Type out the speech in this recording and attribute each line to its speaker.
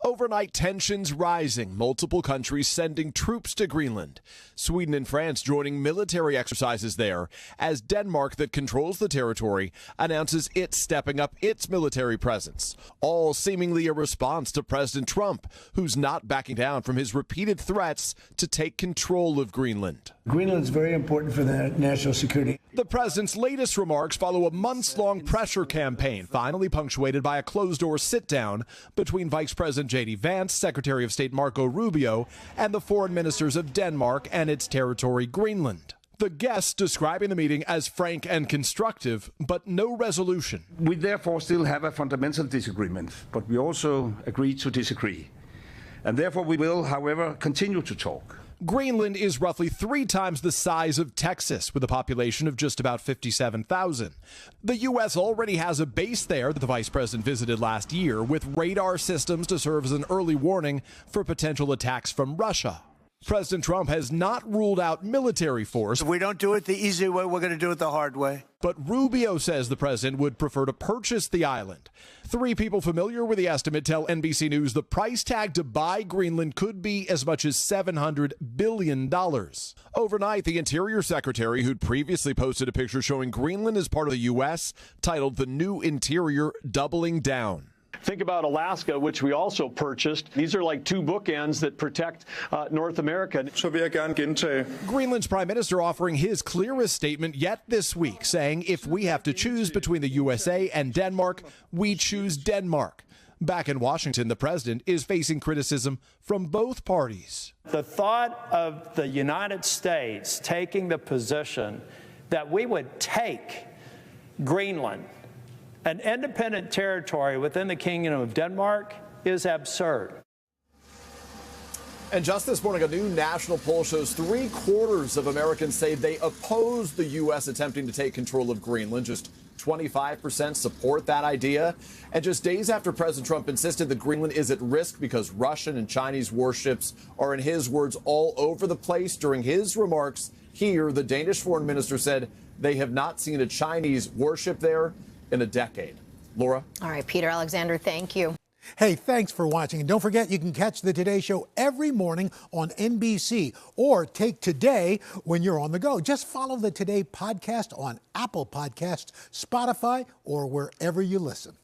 Speaker 1: Overnight tensions rising, multiple countries sending troops to Greenland. Sweden and France joining military exercises there as Denmark, that controls the territory, announces it's stepping up its military presence. All seemingly a response to President Trump, who's not backing down from his repeated threats to take control of Greenland.
Speaker 2: Greenland is very important for the national security.
Speaker 1: The president's latest remarks follow a months-long pressure campaign, finally punctuated by a closed-door sit-down between Vice President J.D. Vance, Secretary of State Marco Rubio, and the foreign ministers of Denmark and its territory Greenland. The guests describing the meeting as frank and constructive, but no resolution.
Speaker 3: We therefore still have a fundamental disagreement, but we also agree to disagree. And therefore we will, however, continue to talk.
Speaker 1: Greenland is roughly 3 times the size of Texas, with a population of just about 57,000. The U.S. already has a base there that the vice president visited last year, with radar systems to serve as an early warning for potential attacks from Russia. President Trump has not ruled out military force.
Speaker 4: If we don't do it the easy way, we're going to do it the hard way.
Speaker 1: But Rubio says the president would prefer to purchase the island. 3 people familiar with the estimate tell NBC News the price tag to buy Greenland could be as much as $700 billion. Overnight, the Interior Secretary, who'd previously posted a picture showing Greenland as part of the U.S., titled The New Interior Doubling Down.
Speaker 5: Think about Alaska, which we also purchased. These are like 2 bookends that protect North America.
Speaker 1: Greenland's prime minister offering his clearest statement yet this week, saying if we have to choose between the USA and Denmark, we choose Denmark. Back in Washington, the president is facing criticism from both parties.
Speaker 6: The thought of the United States taking the position that we would take Greenland, an independent territory within the Kingdom of Denmark, is absurd.
Speaker 1: And just this morning, a new national poll shows 3/4 of Americans say they oppose the U.S. attempting to take control of Greenland. Just 25% support that idea. And just days after President Trump insisted that Greenland is at risk because Russian and Chinese warships are, in his words, all over the place, during his remarks here, the Danish foreign minister said they have not seen a Chinese warship there in a decade. Laura?
Speaker 7: All right, Peter Alexander, thank you.
Speaker 8: Hey, thanks for watching. And don't forget, you can catch the Today Show every morning on NBC or take Today when you're on the go. Just follow the Today podcast on Apple Podcasts, Spotify, or wherever you listen.